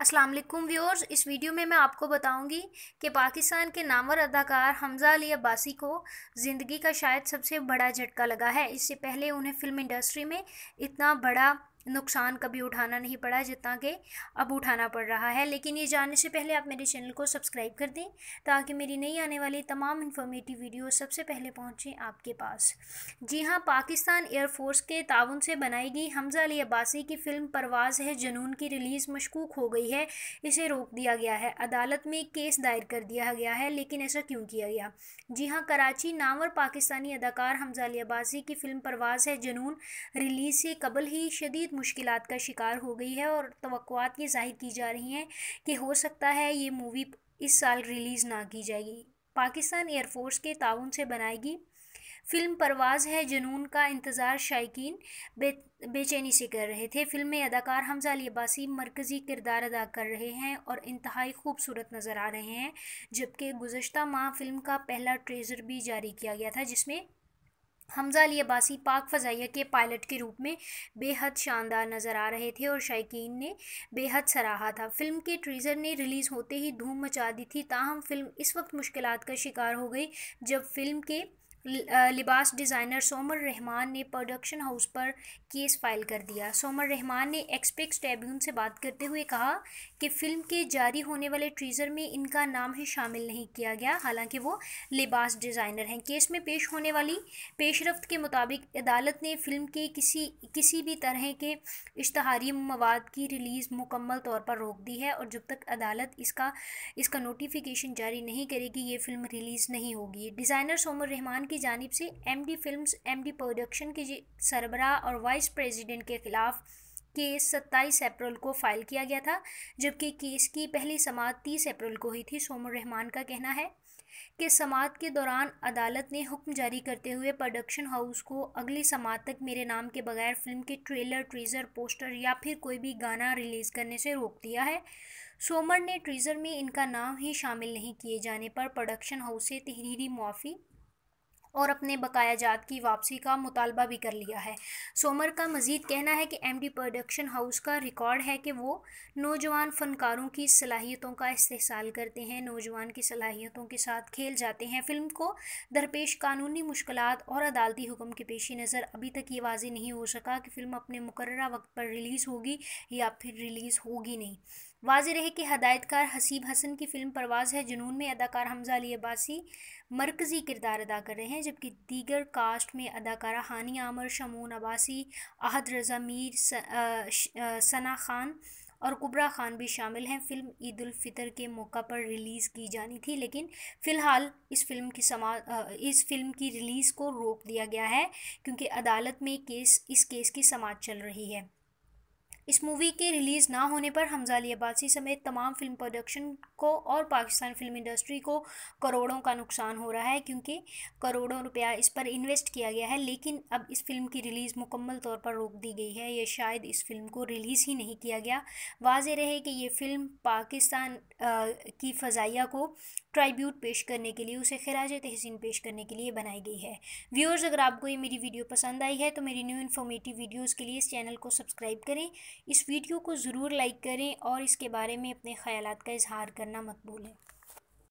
अस्सलाम वालेकुम व्यूअर्स। इस वीडियो में मैं आपको बताऊंगी कि पाकिस्तान के नामवर अदाकार हमज़ा अली अब्बासी को ज़िंदगी का शायद सबसे बड़ा झटका लगा है। इससे पहले उन्हें फ़िल्म इंडस्ट्री में इतना बड़ा नुकसान कभी उठाना नहीं पड़ा जितना कि अब उठाना पड़ रहा है। लेकिन ये जानने से पहले आप मेरे चैनल को सब्सक्राइब कर दें ताकि मेरी नई आने वाली तमाम इन्फॉर्मेटिव वीडियो सबसे पहले पहुँचें आपके पास। जी हाँ, पाकिस्तान एयरफोर्स के ताउन से बनाई गई हमज़ा अली अब्बासी की फ़िल्म परवाज़ है जुनून की रिलीज़ मशकूक हो गई है। इसे रोक दिया गया है। अदालत में एक केस दायर कर दिया गया है, लेकिन ऐसा क्यों किया गया? जी हाँ, कराची नामवर पाकिस्तानी अदाकार हमज़ा अली अब्बासी की फ़िल्म परवाज़ है जुनून रिलीज़ से कबल ही शदीद मुश्किलात का शिकार हो गई है और तवक्कुआत ये ज़ाहिर की जा रही हैं कि हो सकता है ये मूवी इस साल रिलीज़ ना की जाएगी। पाकिस्तान एयरफोर्स के ताउन से बनाएगी फ़िल्म परवाज़ है जुनून का इंतज़ार शायकीन बेचैनी से कर रहे थे। फ़िल्म में अदाकार हमज़ा अली अब्बासी मरकज़ी किरदार अदा कर रहे हैं और इंतहाई खूबसूरत नज़र आ रहे हैं। जबकि गुज़श्ता माह फ़िल्म का पहला ट्रेज़र भी जारी किया गया था जिसमें हमज़ा अली अब्बासी पाक फ़ज़ाइया के पायलट के रूप में बेहद शानदार नज़र आ रहे थे और शायकीन ने बेहद सराहा था। फ़िल्म के ट्रीज़र ने रिलीज़ होते ही धूम मचा दी थी। ताहम फ़िल्म इस वक्त मुश्किलात का शिकार हो गई जब फ़िल्म के लिबास डिज़ाइनर सोमर रहमान ने प्रोडक्शन हाउस पर केस फाइल कर दिया। सोमर रहमान ने एक्सप्रेस ट्रिब्यून से बात करते हुए कहा कि फ़िल्म के जारी होने वाले ट्रीज़र में इनका नाम ही शामिल नहीं किया गया, हालांकि वो लिबास डिज़ाइनर हैं। केस में पेश होने वाली पेशरफ्त के मुताबिक अदालत ने फ़िल्म के किसी भी तरह के इश्तहारी मवाद की रिलीज़ मुकम्मल तौर पर रोक दी है और जब तक अदालत इसका नोटिफिकेशन जारी नहीं करेगी ये फ़िल्म रिलीज़ नहीं होगी। डिज़ाइनर सोमर रहमान की जानिब से एमडी फिल्म्स एमडी प्रोडक्शन के सरबराह और वाइस प्रेसिडेंट के खिलाफ केस 27 अप्रैल को फाइल किया गया था, जबकि केस की पहली समाअत 30 अप्रैल को हुई थी। सोमर रहमान का कहना है कि समाअत के दौरान अदालत ने हुक्म जारी करते हुए प्रोडक्शन हाउस को अगली समाअत तक मेरे नाम के बगैर फ़िल्म के ट्रेलर, टीज़र, पोस्टर या फिर कोई भी गाना रिलीज़ करने से रोक दिया है। सोमर ने टीज़र में इनका नाम ही शामिल नहीं किए जाने पर प्रोडक्शन हाउस से तहरीरी मुआफ़ी और अपने बकाया जात की वापसी का मुतालबा भी कर लिया है। सोमर का मज़ीद कहना है कि एमडी प्रोडक्शन हाउस का रिकॉर्ड है कि वो नौजवान फ़नकारों की सलाहियतों का इस्तेहसाल करते हैं, नौजवान की सलाहियतों के साथ खेल जाते हैं। फ़िल्म को दरपेश कानूनी मुश्किलात और अदालती हुक्म के पेश नज़र अभी तक ये वाज़ेह नहीं हो सका कि फ़िल्म अपने मुकर्ररा वक्त पर रिलीज़ होगी या फिर रिलीज़ होगी नहीं। वाज़ेह रहे कि हदायतकार हसीब हसन की फ़िल्म परवाज़ है जुनून में अदाकार हमज़ा अली अब्बासी मरकज़ी किरदार अदा कर रहे हैं, जबकि दीगर कास्ट में अदाकारा हानी आमर, शमून अब्बासी, अहद रज़ा मीर, सना खान और कुबरा खान भी शामिल हैं। फ़िल्म ईद उल फ़ितर के मौका पर रिलीज़ की जानी थी, लेकिन फ़िलहाल इस फ़िल्म की रिलीज़ को रोक दिया गया है क्योंकि अदालत में इस केस की समाअत चल रही है। इस मूवी के रिलीज़ ना होने पर हमज़ा अली अब्बासी समेत तमाम फिल्म प्रोडक्शन को और पाकिस्तान फिल्म इंडस्ट्री को करोड़ों का नुकसान हो रहा है, क्योंकि करोड़ों रुपया इस पर इन्वेस्ट किया गया है। लेकिन अब इस फिल्म की रिलीज़ मुकम्मल तौर पर रोक दी गई है, ये शायद इस फिल्म को रिलीज़ ही नहीं किया गया। वाज़ेह रहे कि ये फ़िल्म पाकिस्तान की फ़ज़ाइया को ट्राइब्यूट पेश करने के लिए, उसे खिराज तहसीन पेश करने के लिए बनाई गई है। व्यूअर्स, अगर आपको ये मेरी वीडियो पसंद आई है तो मेरी न्यू इन्फॉर्मेटिव वीडियोज़ के लिए इस चैनल को सब्सक्राइब करें, इस वीडियो को ज़रूर लाइक करें और इसके बारे में अपने ख़यालात का इजहार करना मत भूलें।